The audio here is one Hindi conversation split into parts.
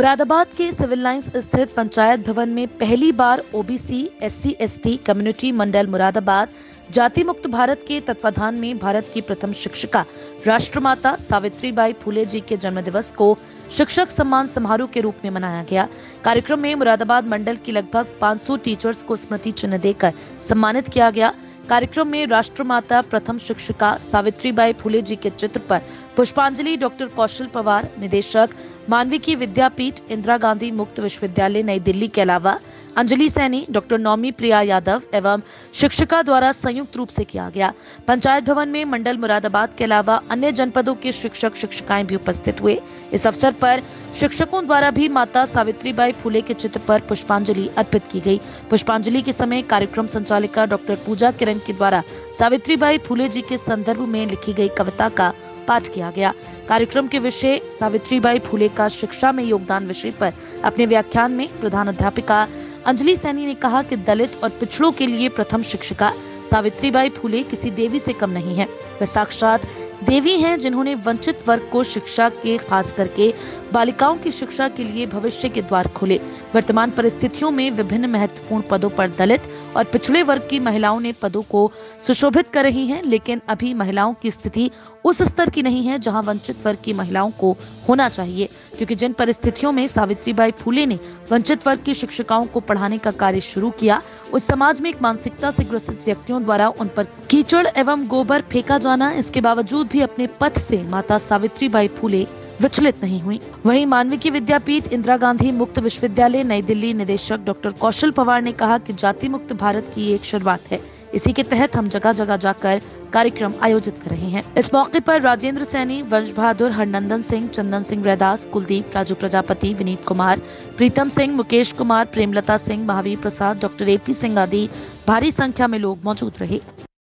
मुरादाबाद के सिविल लाइंस स्थित पंचायत भवन में पहली बार ओबीसी एससी एसटी कम्युनिटी मंडल मुरादाबाद जाति मुक्त भारत के तत्वाधान में भारत की प्रथम शिक्षिका राष्ट्रमाता सावित्रीबाई फुले जी के जन्मदिवस को शिक्षक सम्मान समारोह के रूप में मनाया गया। कार्यक्रम में मुरादाबाद मंडल की लगभग 500 टीचर्स को स्मृति चिन्ह देकर सम्मानित किया गया। कार्यक्रम में राष्ट्रमाता प्रथम शिक्षिका सावित्रीबाई फुले जी के चित्र पर पुष्पांजलि डॉक्टर कौशल पवार, निदेशक मानविकी विद्यापीठ इंदिरा गांधी मुक्त विश्वविद्यालय नई दिल्ली के अलावा अंजलि सैनी, डॉक्टर नौमी प्रिया यादव एवं शिक्षिका द्वारा संयुक्त रूप से किया गया। पंचायत भवन में मंडल मुरादाबाद के अलावा अन्य जनपदों के शिक्षक शिक्षिकाएं भी उपस्थित हुए। इस अवसर पर शिक्षकों द्वारा भी माता सावित्रीबाई फुले के चित्र पर पुष्पांजलि अर्पित की गई। पुष्पांजलि के समय कार्यक्रम संचालिका डॉक्टर पूजा किरण के द्वारा सावित्रीबाई फुले जी के संदर्भ में लिखी गई कविता का पाठ किया गया। कार्यक्रम के विषय सावित्रीबाई फुले का शिक्षा में योगदान विषय पर अपने व्याख्यान में प्रधान अध्यापिका अंजलि सैनी ने कहा कि दलित और पिछड़ों के लिए प्रथम शिक्षिका सावित्रीबाई फुले किसी देवी से कम नहीं है। वे साक्षात देवी हैं जिन्होंने वंचित वर्ग को शिक्षा के, खास करके बालिकाओं की शिक्षा के लिए भविष्य के द्वार खोले। वर्तमान परिस्थितियों में विभिन्न महत्वपूर्ण पदों पर दलित और पिछड़े वर्ग की महिलाओं ने पदों को सुशोभित कर रही हैं, लेकिन अभी महिलाओं की स्थिति उस स्तर की नहीं है जहां वंचित वर्ग की महिलाओं को होना चाहिए, क्योंकि जिन परिस्थितियों में सावित्रीबाई फुले ने वंचित वर्ग की शिक्षिकाओं को पढ़ाने का कार्य शुरू किया, उस समाज में एक मानसिकता से ग्रसित व्यक्तियों द्वारा उन पर कीचड़ एवं गोबर फेंका जाना, इसके बावजूद भी अपने पथ से माता सावित्रीबाई फुले विचलित नहीं हुई। वहीं मानविकी विद्यापीठ इंदिरा गांधी मुक्त विश्वविद्यालय नई दिल्ली निदेशक डॉक्टर कौशल पवार ने कहा कि जाति मुक्त भारत की एक शुरुआत है। इसी के तहत हम जगह जगह जाकर कार्यक्रम आयोजित कर रहे हैं। इस मौके पर राजेंद्र सैनी, वंश बहादुर, हरनंदन सिंह, चंदन सिंह रैदास, कुलदीप, राजू प्रजापति, विनीत कुमार, प्रीतम सिंह, मुकेश कुमार, प्रेमलता सिंह, महावीर प्रसाद, डॉक्टर एपी सिंह आदि भारी संख्या में लोग मौजूद रहे।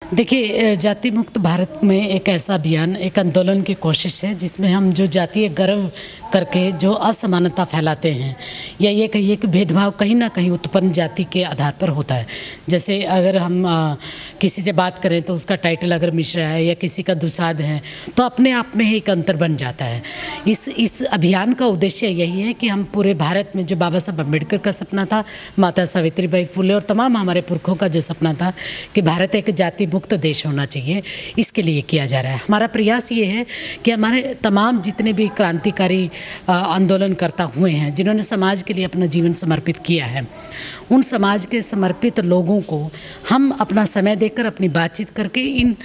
देखिए, जाति मुक्त भारत में एक ऐसा अभियान, एक आंदोलन की कोशिश है जिसमें हम जो जातीय गर्व करके जो असमानता फैलाते हैं या ये कहिए कि भेदभाव कहीं ना कहीं उत्पन्न जाति के आधार पर होता है। जैसे अगर हम किसी से बात करें तो उसका टाइटल अगर मिश्रा है या किसी का दुसाध है तो अपने आप में ही एक अंतर बन जाता है। इस अभियान का उद्देश्य यही है कि हम पूरे भारत में जो बाबा साहब अम्बेडकर का सपना था, माता सावित्रीबाई फुले और तमाम हमारे पुरखों का जो सपना था कि भारत एक जाति मुक्त देश होना चाहिए, इसके लिए किया जा रहा है। हमारा प्रयास ये है कि हमारे तमाम जितने भी क्रांतिकारी आंदोलनकर्ता हुए हैं, जिन्होंने समाज के लिए अपना जीवन समर्पित किया है, उन समाज के समर्पित लोगों को हम अपना समय देकर, अपनी बातचीत करके, इन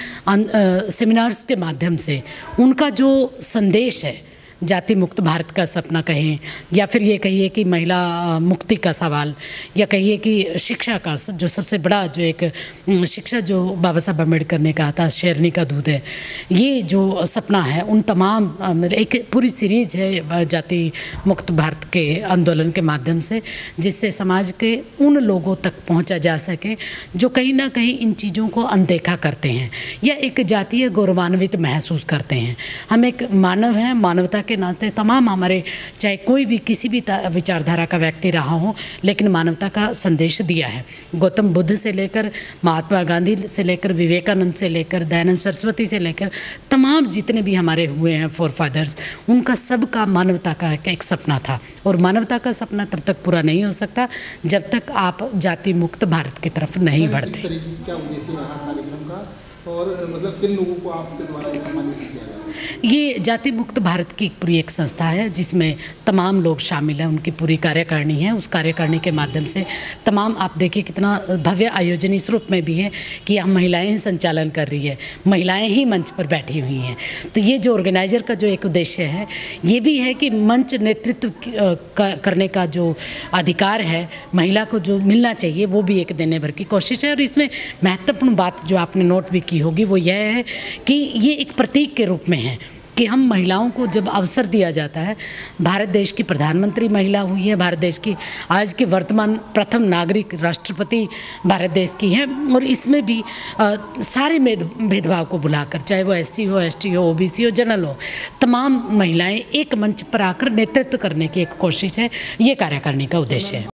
सेमिनार्स के माध्यम से उनका जो संदेश है, जाति मुक्त भारत का सपना कहें या फिर ये कहिए कि महिला मुक्ति का सवाल या कहिए कि शिक्षा का जो सबसे बड़ा जो एक शिक्षा जो बाबा साहब अम्बेडकर ने कहा था शेरनी का दूध है, ये जो सपना है, उन तमाम एक पूरी सीरीज है जाति मुक्त भारत के आंदोलन के माध्यम से, जिससे समाज के उन लोगों तक पहुंचा जा सके जो कहीं ना कहीं इन चीज़ों को अनदेखा करते हैं या एक जातीय गौरवान्वित महसूस करते हैं। हम एक मानव हैं, मानवता के नाते तमाम हमारे, चाहे कोई भी किसी भी विचारधारा का व्यक्ति रहा हो, लेकिन मानवता का संदेश दिया है। गौतम बुद्ध से लेकर महात्मा गांधी से लेकर विवेकानंद से लेकर दयानंद सरस्वती से लेकर तमाम जितने भी हमारे हुए हैं फोर फादर्स, उनका सबका मानवता का एक सपना था। और मानवता का सपना तब तक पूरा नहीं हो सकता जब तक आप जाति मुक्त भारत की तरफ नहीं बढ़ते। क्या उद्देश्य रहा कार्यक्रम का और मतलब किन लोगों को आपके द्वारा सम्मानित किया गया? ये जाति मुक्त भारत की पूरी एक संस्था है जिसमें तमाम लोग शामिल हैं, उनकी पूरी कार्यकारिणी है। उस कार्यकारिणी के माध्यम से तमाम, आप देखिए कितना भव्य आयोजन इस रूप में भी है कि हम महिलाएं ही संचालन कर रही है, महिलाएं ही मंच पर बैठी हुई हैं। तो ये जो ऑर्गेनाइजर का जो एक उद्देश्य है ये भी है कि मंच नेतृत्व करने का जो अधिकार है महिला को जो मिलना चाहिए वो भी एक देने भर की कोशिश है। और इसमें महत्वपूर्ण बात जो आपने नोट भी की होगी वो यह है कि ये एक प्रतीक के रूप में है कि हम महिलाओं को जब अवसर दिया जाता है, भारत देश की प्रधानमंत्री महिला हुई है, भारत देश की आज की वर्तमान प्रथम नागरिक राष्ट्रपति भारत देश की हैं, और इसमें भी सारे भेदभाव को बुलाकर, चाहे वो एससी हो, एसटी हो, ओबीसी हो, जनरल हो, तमाम महिलाएं एक मंच पर आकर नेतृत्व करने की एक कोशिश है। ये कार्यकारिणी का उद्देश्य है।